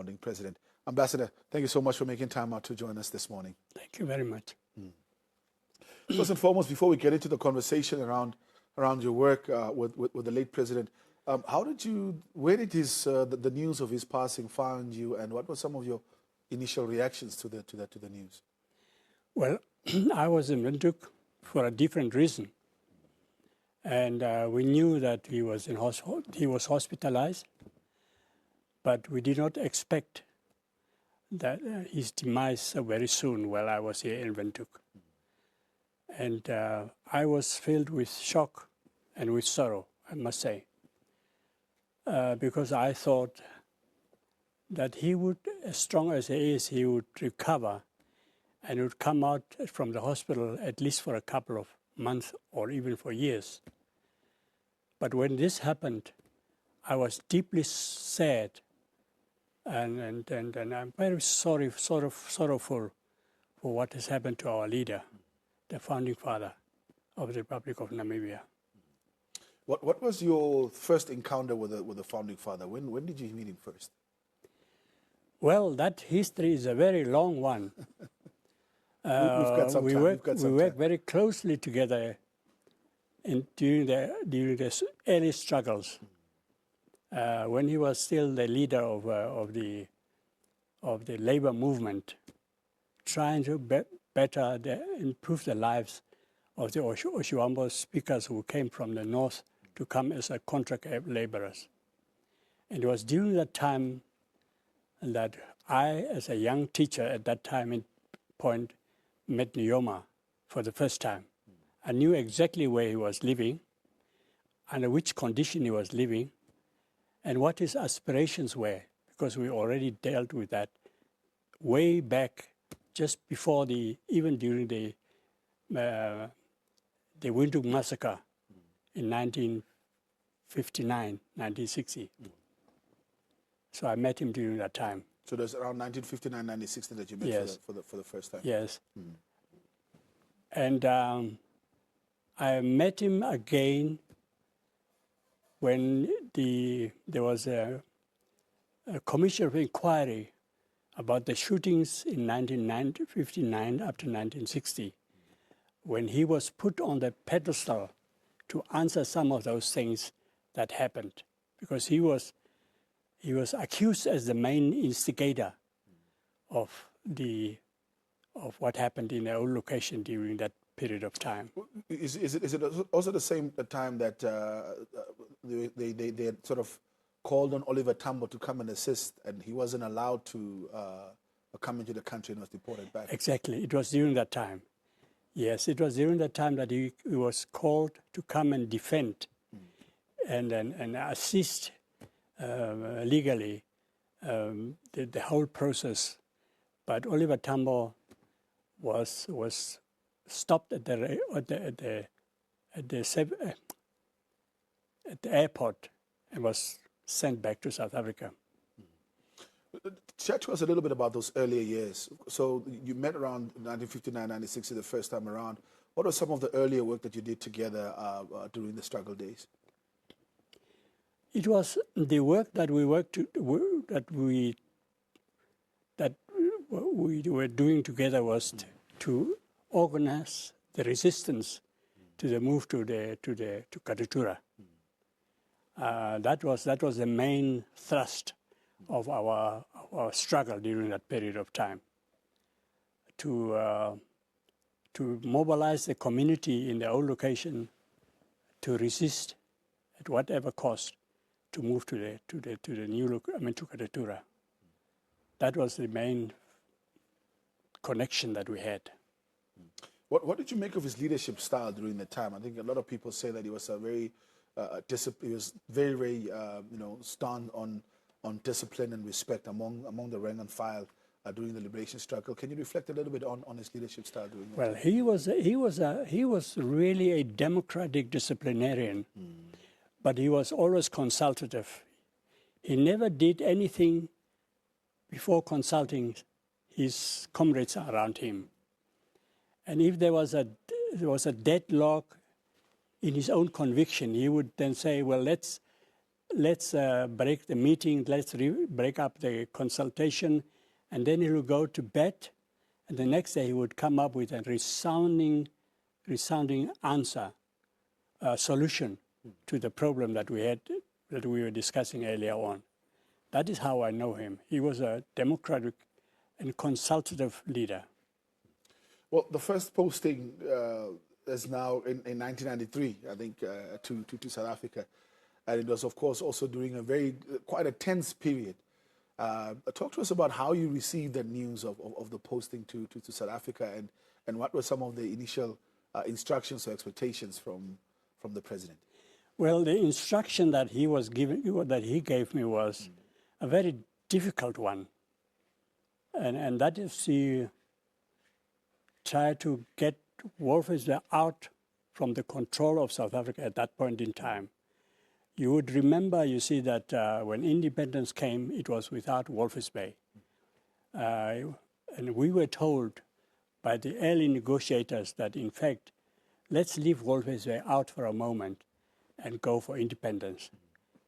founding president. Ambassador, thank you so much for making time out to join us this morning. Thank you very much. First and foremost, before we get into the conversation around your work with the late president, where did the news of his passing find you, and what were some of your initial reactions to the news? Well, I was in Windhoek for a different reason, and we knew that he was hospitalized, but we did not expect that his demise very soon while I was here in Windhoek. And I was filled with shock and with sorrow, I must say, because I thought that he would, as strong as he is, he would recover and would come out from the hospital at least for a couple of months or even for years. But when this happened, I was deeply sad, and I'm very sorrowful for what has happened to our leader, the founding father of the Republic of Namibia. What was your first encounter with the founding father? When did you meet him first? Well, that history is a very long one. We've got some time. We worked very closely together during the early struggles, when he was still the leader of the labor movement, trying to improve the lives of the Oshiwambo speakers who came from the north to come as a contract laborers. And it was during that time that I, as a young teacher at that point, met Nujoma for the first time. I knew exactly where he was living, under which condition he was living, and what his aspirations were, because we already dealt with that way back, just before even during the Windhoek massacre in 1959, 1960. So I met him during that time. So that's around 1959, 1960 that you met. Yes. for the first time? Yes. And I met him again when there was a commission of inquiry about the shootings in 1959 up to 1960, when he was put on the pedestal to answer some of those things that happened, because he was accused as the main instigator of what happened in the old location during that period of time. Is it also the same time that they had sort of called on Oliver Tambo to come and assist, and he wasn't allowed to come into the country and was deported back? Exactly. It was during that time. Yes, it was during that time that he was called to come and defend and assist legally the whole process. But Oliver Tambo was stopped at the airport and was sent back to South Africa. Chat to us a little bit about those earlier years. So you met around 1959, 1960 the first time around. What was some of the earlier work that you did together during the struggle days? It was the work that we were doing together was to organize the resistance to the move to Katutura. That was the main thrust of our struggle during that period of time, to mobilize the community in the old location to resist at whatever cost to move to the new to Katutura. That was the main connection that we had. What did you make of his leadership style during the time? I think a lot of people say that he was very stand on discipline and respect among the rank and file during the liberation struggle. Can you reflect a little bit on his leadership style during that time? He was really a democratic disciplinarian, but he was always consultative. He never did anything before consulting his comrades around him. And if there was a deadlock in his own conviction, he would then say, well, let's let's break the meeting, let's break up the consultation, and then he would go to bed, and the next day he would come up with a resounding answer, solution to the problem that we were discussing earlier on. That is how I know him. He was a democratic and consultative leader. Well, the first posting is now in 1993, I think, to South Africa. And it was, of course, also during quite a tense period. Talk to us about how you received the news of the posting to South Africa, and what were some of the initial instructions or expectations from the president? Well, the instruction that he gave me was a very difficult one, and that is to try to get Walvis out from the control of South Africa at that point in time. You would remember, you see, that when independence came, it was without Walvis Bay. And we were told by the early negotiators that, in fact, let's leave Walvis Bay out for a moment and go for independence.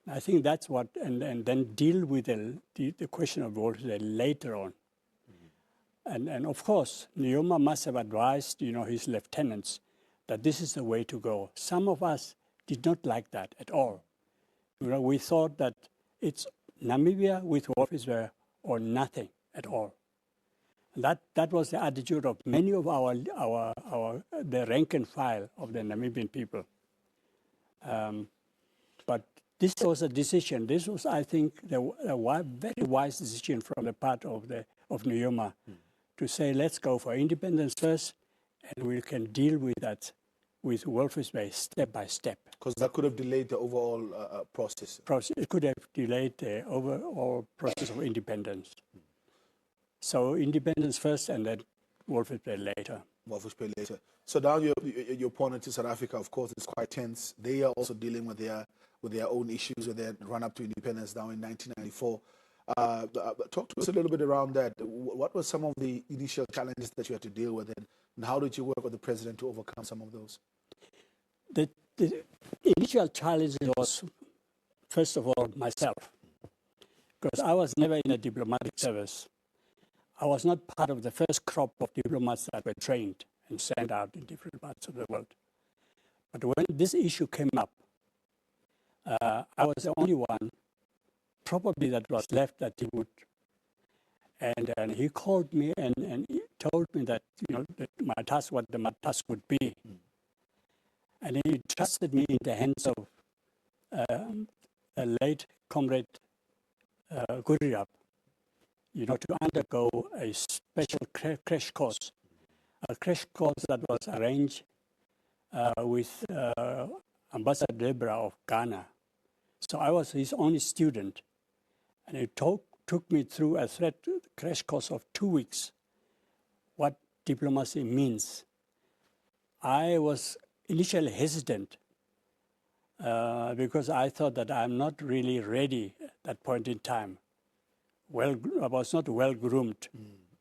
I think that's what, and then deal with the question of Walvis Bay later on. And of course, Nujoma must have advised, his lieutenants that this is the way to go. Some of us did not like that at all. We thought that it's Namibia with Walvis Bay or nothing at all. And that was the attitude of many of the rank and file of the Namibian people. But this was a decision. This was, I think, a very wise decision from the part of Nujoma to say, let's go for independence first, and we can deal with that, with Walvis Bay step by step. Because that could have delayed the overall process. It could have delayed the overall process of independence. So independence first, and then Walvis Bay later. Walvis Bay later. So now you're pointing to South Africa. Of course, it's quite tense. They are also dealing with their own issues with their run up to independence now in 1994. Talk to us a little bit around that. What were some of the initial challenges that you had to deal with, and how did you work with the president to overcome some of those? The initial challenge was, first of all, myself, because I was never in a diplomatic service. I was not part of the first crop of diplomats that were trained and sent out in different parts of the world. But when this issue came up, I was the only one, probably, that was left that he would. And he called me and he told me that, that my task would be. And he trusted me in the hands of a late comrade Guriap, to undergo a special crash course, that was arranged with Ambassaddor of Ghana. So I was his only student, and he took me through a crash course of 2 weeks, what diplomacy means. I was initially hesitant because I thought that I'm not really ready at that point in time. I was not well-groomed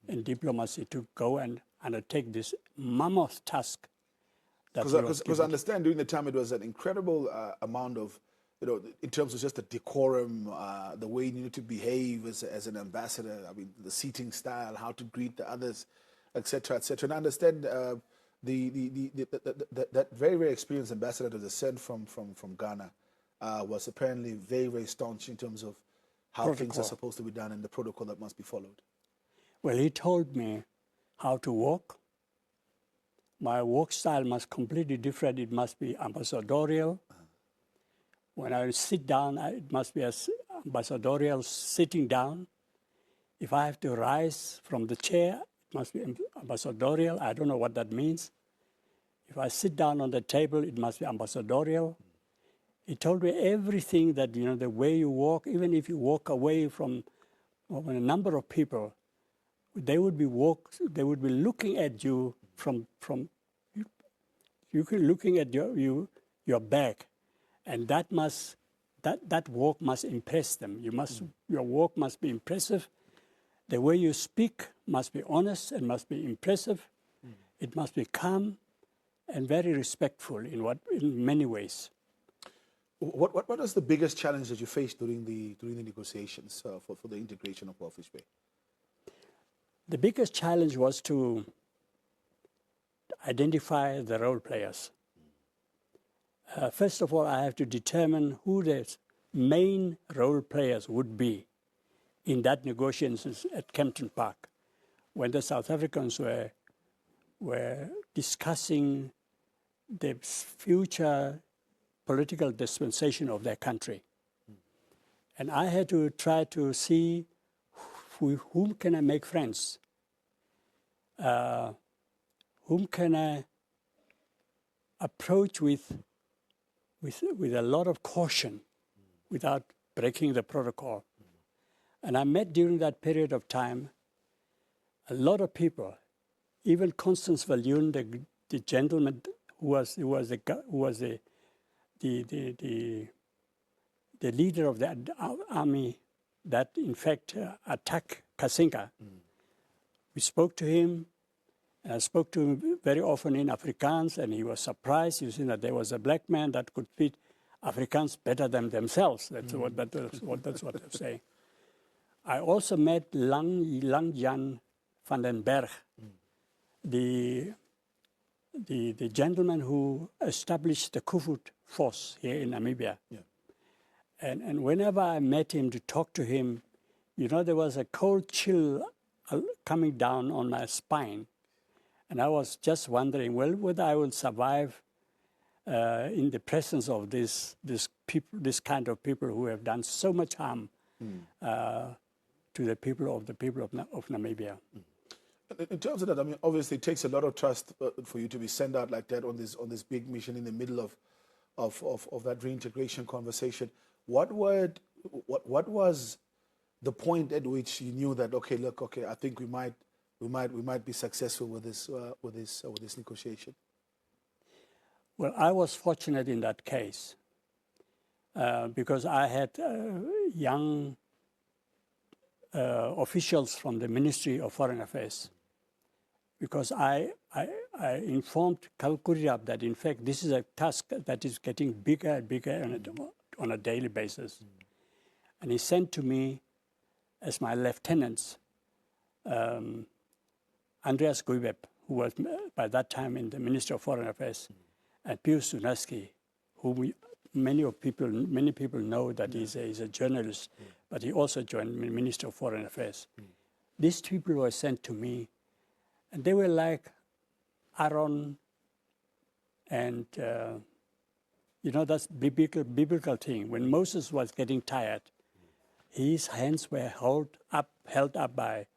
in diplomacy to go and undertake this mammoth task. Because I understand during the time it was an incredible amount of, in terms of just the decorum, the way you needed to behave as an ambassador, the seating style, how to greet the others, etc., etc. And I understand that very, very experienced ambassador that was sent from Ghana was apparently very, very staunch in terms of how things are supposed to be done and the protocol that must be followed. Well, he told me how to walk. My walk style must completely different. It must be ambassadorial. When I sit down, it must be ambassadorial sitting down. If I have to rise from the chair, it must be ambassadorial. I don't know what that means. If I sit down on the table, it must be ambassadorial. He told me everything that, the way you walk, even if you walk away from a number of people, they would be looking at you looking at your back, and that walk must impress them. Your walk must be impressive. The way you speak must be honest and must be impressive. It must be calm and very respectful in many ways. What was the biggest challenge that you faced during the negotiations for the integration of Walvis Bay? The biggest challenge was to identify the role players. First of all, I have to determine who the main role players would be in that negotiations at Kempton Park, when the South Africans were discussing the future political dispensation of their country. And I had to try to see with whom can I make friends, whom can I approach with a lot of caution without breaking the protocol. And I met during that period of time a lot of people, even Constance Viljoen, the gentleman who was the leader of the army that in fact attacked Kasinga. We spoke to him, and I spoke to him very often in Afrikaans, and he was surprised, you see, that there was a black man that could speak Afrikaans better than themselves. That's what they're saying. I also met Lang Jan van den Berg, the gentleman who established the Kufut force here in Namibia. Yeah. And whenever I met him to talk to him, you know, there was a cold chill coming down on my spine. And I was just wondering, well, whether I will survive in the presence of this kind of people who have done so much harm to the people of Namibia. In terms of that, I mean, obviously it takes a lot of trust for you to be sent out like that on this big mission in the middle of that reintegration conversation. What was the point at which you knew that, okay, look, okay, I think we might be successful with this negotiation? Well, I was fortunate in that case because I had young officials from the Ministry of Foreign Affairs, because I informed Kalkurirab that in fact this is a task that is getting bigger and bigger on a daily basis. And he sent to me as my lieutenants Andreas Hoebeb, who was by that time in the Ministry of Foreign Affairs, and Pius Sunaski, who many people know that he's a journalist, but he also joined the Ministry of Foreign Affairs. These people were sent to me, and they were like Aaron, and you know, that's biblical thing. When Moses was getting tired, his hands were held up by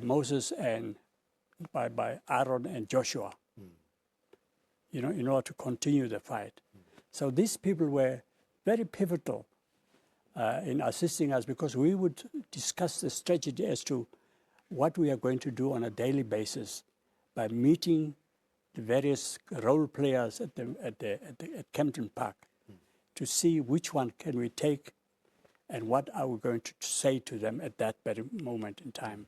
Moses and by Aaron and Joshua, you know, in order to continue the fight. So these people were very pivotal in assisting us, because we would discuss the strategy as to what we are going to do on a daily basis by meeting the various role players at Kempton Park to see which one can we take and what are we going to say to them at that very moment in time.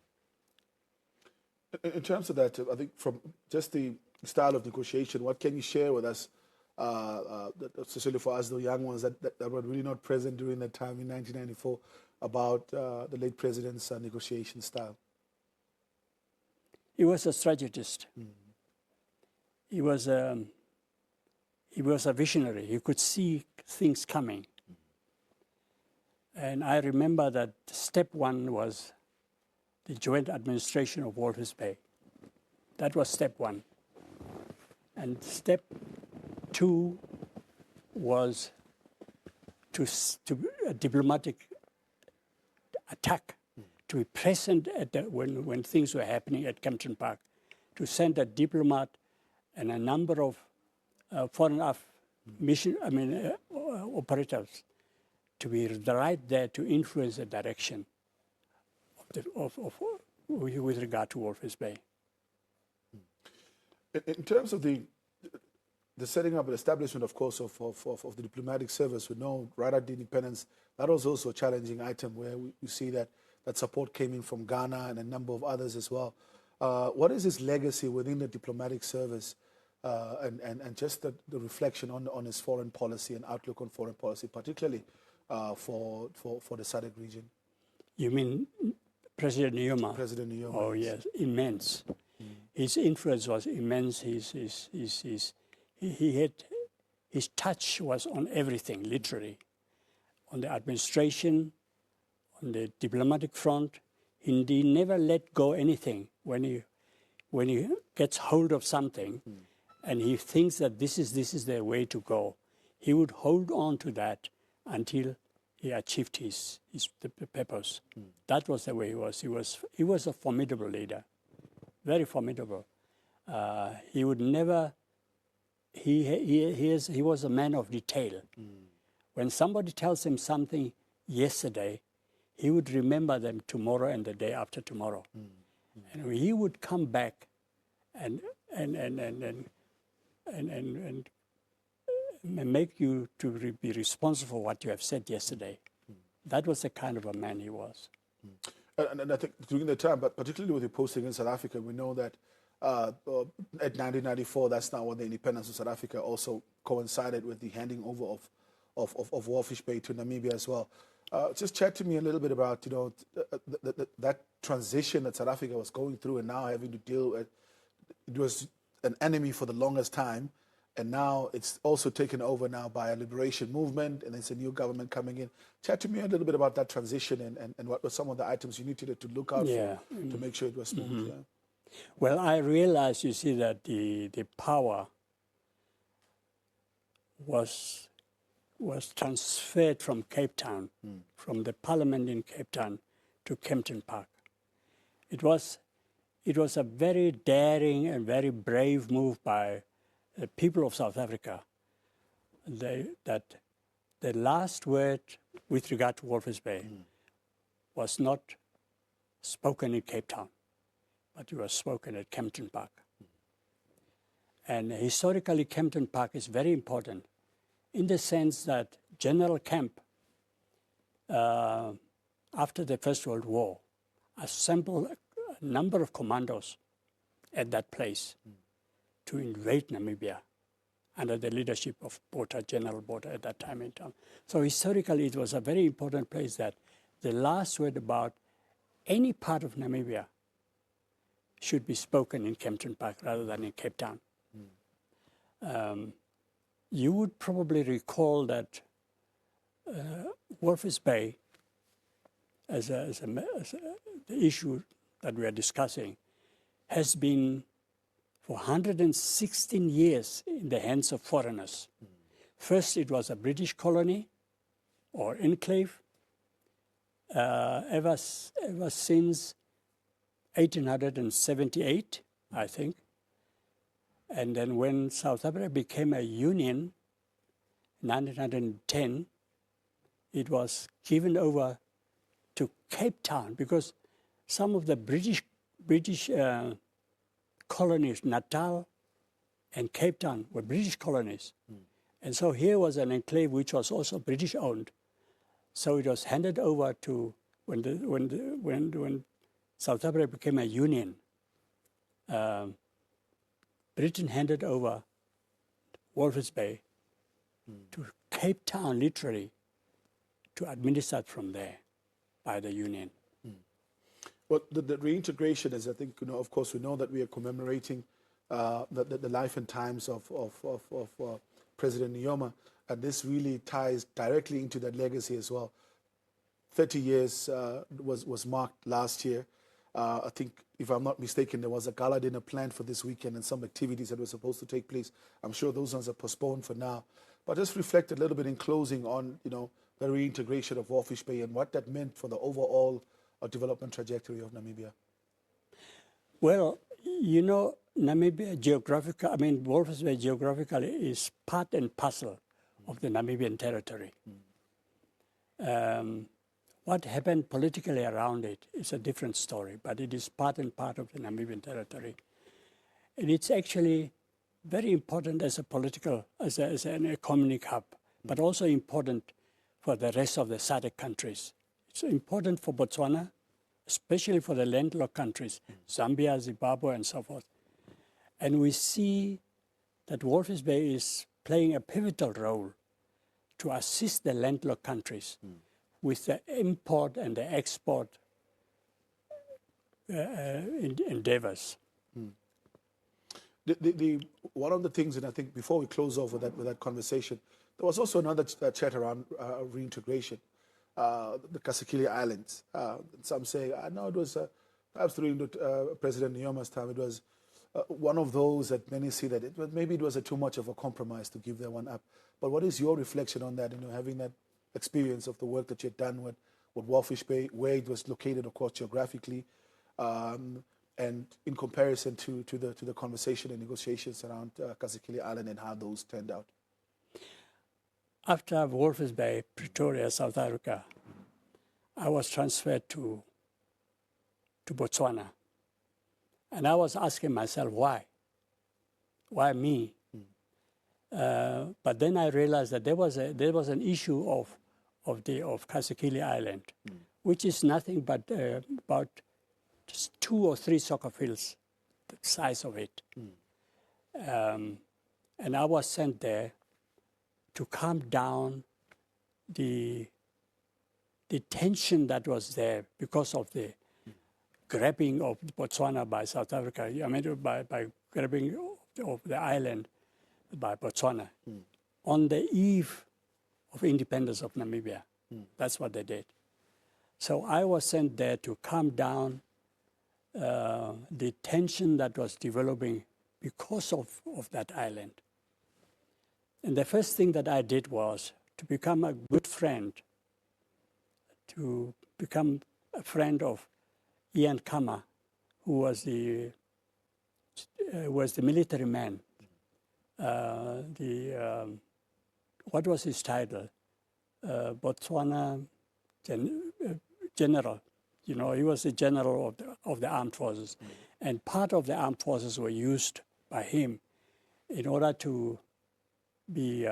In terms of that, I think from just the style of negotiation, what can you share with us, especially for us, the young ones that were really not present during that time in 1994, about the late president's negotiation style? He was a strategist. He was a visionary. He could see things coming. And I remember that step one was the joint administration of Walvis Bay. That was step one. And step two was to a diplomatic attack, to be present at when things were happening at Kempton Park, to send a diplomat and a number of foreign operators to be right there to influence the direction with regard to Walvis Bay. In terms of the setting up and establishment, of course, of the diplomatic service, we know right at the independence, that was also a challenging item where we see that support came in from Ghana and a number of others as well. What is his legacy within the diplomatic service and just the reflection on his foreign policy and outlook on foreign policy, particularly for the SADC region. You mean President Nujoma? President Nujoma. Oh, yes, immense. His influence was immense. His touch was on everything, literally, on the administration, on the diplomatic front. He never let go anything when he gets hold of something, and he thinks that this is the way to go. He would hold on to that until he achieved the purpose. That was the way he was. He was a formidable leader, very formidable. He would never. He was a man of detail. When somebody tells him something yesterday, he would remember them tomorrow and the day after tomorrow. And he would come back and make you to be responsible for what you have said yesterday. That was the kind of a man he was. And I think during the time, but particularly with the posting in South Africa, we know that at 1994, that's now when the independence of South Africa also coincided with the handing over of Walvis Bay to Namibia as well. Just chat to me a little bit about, that transition that South Africa was going through and now having to deal with. It was an enemy for the longest time, and now it's also taken over now by a liberation movement, and there's a new government coming in. Chat to me a little bit about that transition and what were some of the items you needed to look out for to make sure it was smooth. Yeah. Well, I realized, you see, that the power was transferred from Cape Town, from the parliament in Cape Town to Kempton Park. It was a very daring and very brave move by the people of South Africa. That the last word with regard to Walvis Bay was not spoken in Cape Town, but it was spoken at Kempton Park. And historically, Kempton Park is very important in the sense that General Kemp, after the First World War, assembled a number of commandos at that place to invade Namibia under the leadership of Botha, General Botha at that time in town. So historically, it was a very important place that the last word about any part of Namibia should be spoken in Kempton Park rather than in Cape Town. You would probably recall that Walvis Bay, as the issue that we are discussing, has been for 116 years in the hands of foreigners. First, it was a British colony or enclave ever since 1878, I think. And then when South Africa became a union in 1910, it was given over to Cape Town because some of the British colonies, Natal and Cape Town, were British colonies. And so here was an enclave which was also British owned. So it was handed over to, when South Africa became a union, Britain handed over Walvis Bay to Cape Town, literally, to administer from there by the union. Well, the reintegration is, I think, of course, we know that we are commemorating the life and times of President Nujoma, and this really ties directly into that legacy as well. 30 years was marked last year. I think, if I'm not mistaken, there was a gala dinner planned for this weekend and some activities that were supposed to take place. I'm sure those ones are postponed for now. But just reflect a little bit in closing on, the reintegration of Walvis Bay and what that meant for the overall development trajectory of Namibia. Well, Namibia Walvis Bay geographically is part and parcel of the Namibian territory. What happened politically around it is a different story, but it is part and part of the Namibian territory. And it's actually very important as an economic hub, but also important for the rest of the SADC countries. It's important for Botswana, especially for the landlocked countries, Zambia, Zimbabwe, and so forth. And we see that Walvis Bay is playing a pivotal role to assist the landlocked countries with the import and the export endeavors. One of the things, and I think before we close off with that conversation, there was also another chat around reintegration, the Kasikili Islands. Some say, no, it was perhaps during President Nujoma's time, it was one of those that many see that maybe it was too much of a compromise to give that one up. But what is your reflection on that, having that experience of the work that you've done with Walvis Bay, where it was located, of course, geographically, and in comparison to the conversation and negotiations around Kasikili Island and how those turned out? After Walvis Bay, Pretoria, South Africa, I was transferred to Botswana. And I was asking myself, why? Why me? But then I realized that there was an issue of Kasikili Island, which is nothing but about just 2 or 3 soccer fields, the size of it. And I was sent there to calm down the tension that was there because of the grabbing of Botswana by South Africa. I mean, by grabbing of the island by Botswana on the eve of independence of Namibia. That's what they did. So I was sent there to calm down the tension that was developing because of that island. And the first thing that I did was to become a good friend, to become a friend of Ian Khama, who was the military man. What was his title? Botswana general. He was the general of the armed forces. And part of the armed forces were used by him in order to be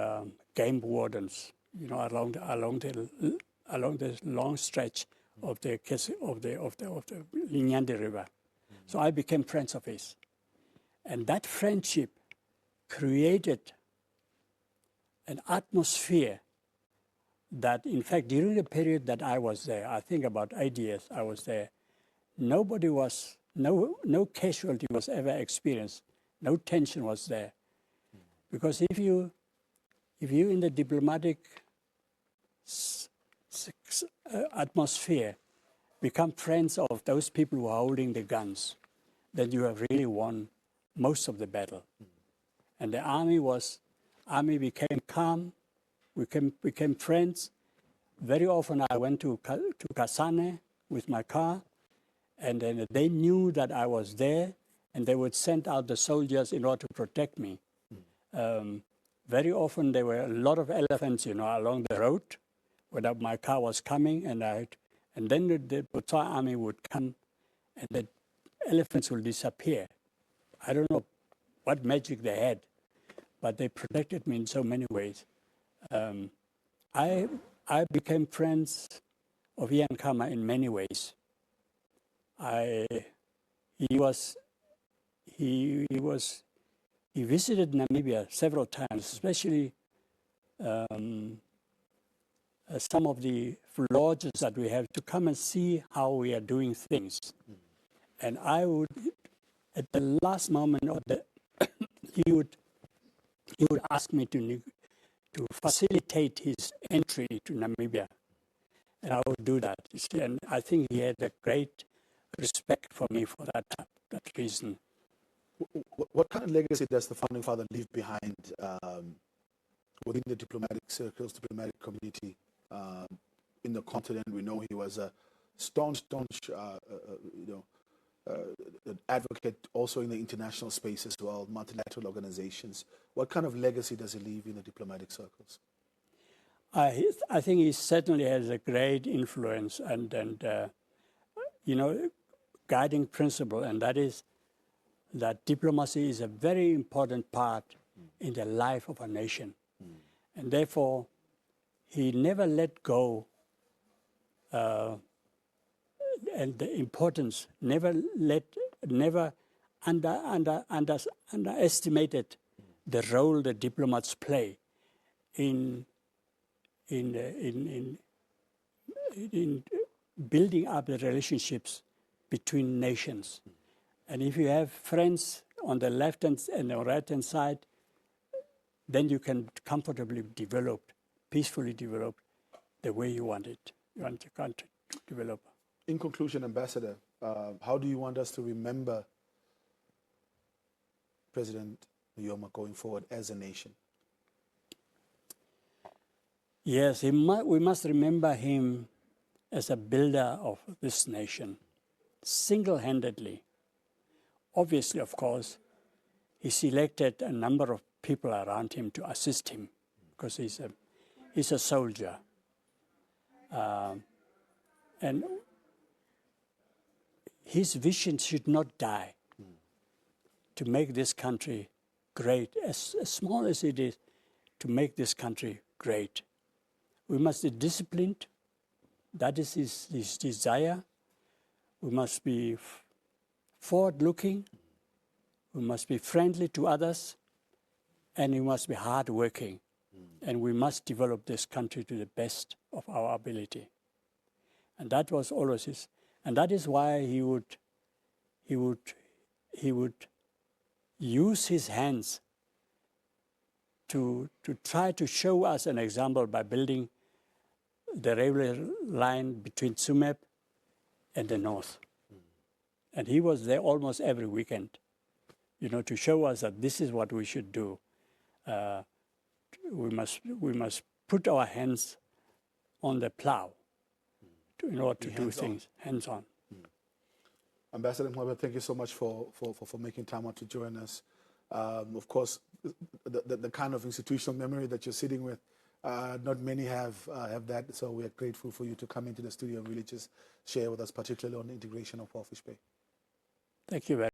game wardens, along the long stretch of the Linyande River. So I became friends of his. And that friendship created an atmosphere that, in fact, during the period that I was there, I think about 8 years I was there, no casualty was ever experienced, no tension was there. Because if you in the diplomatic atmosphere become friends of those people who are holding the guns, then you have really won most of the battle. And the army became calm, we became friends. Very often I went to Kasane with my car, and then they knew that I was there, and they would send out the soldiers in order to protect me. Very often there were a lot of elephants, along the road when my car was coming, and then the Botswana army would come, and the elephants will disappear. I don't know what magic they had, but they protected me in so many ways. I became friends of Ian Khama in many ways. He visited Namibia several times, especially some of the lodges that we have, to come and see how we are doing things. And I would, at the last moment of he would ask me to facilitate his entry to Namibia, and I would do that. And I think he had a great respect for me for that reason. What kind of legacy does the founding father leave behind within the diplomatic circles, diplomatic community in the continent? We know he was a staunch advocate also in the international space as well, multilateral organizations. What kind of legacy does he leave in the diplomatic circles? I think he certainly has a great influence and guiding principle, and that is that diplomacy is a very important part in the life of a nation. And therefore, he never let go and the importance, never underestimated the role that diplomats play in building up the relationships between nations. And if you have friends on the left and the right hand side, then you can comfortably develop, peacefully develop the way you want it. You want your country to develop. In conclusion, Ambassador, how do you want us to remember President Nujoma going forward as a nation? Yes, we must remember him as a builder of this nation, single-handedly. Obviously, of course, he selected a number of people around him to assist him because he's a soldier. And his vision should not die to make this country great, as small as it is, to make this country great. We must be disciplined. That is his desire. We must be forward-looking. We must be friendly to others. And we must be hard-working. And we must develop this country to the best of our ability. And that was always his. And that is why he would use his hands to try to show us an example by building the railway line between Hoebeb and the north. And he was there almost every weekend, to show us that this is what we should do. We must put our hands on the plow in order to do things hands-on. Ambassador Hoebeb, thank you so much for making time out to join us. Of course, the kind of institutional memory that you're sitting with, not many have that, so we are grateful for you to come into the studio and really just share with us, particularly on the integration of Walfish Bay. Thank you very much.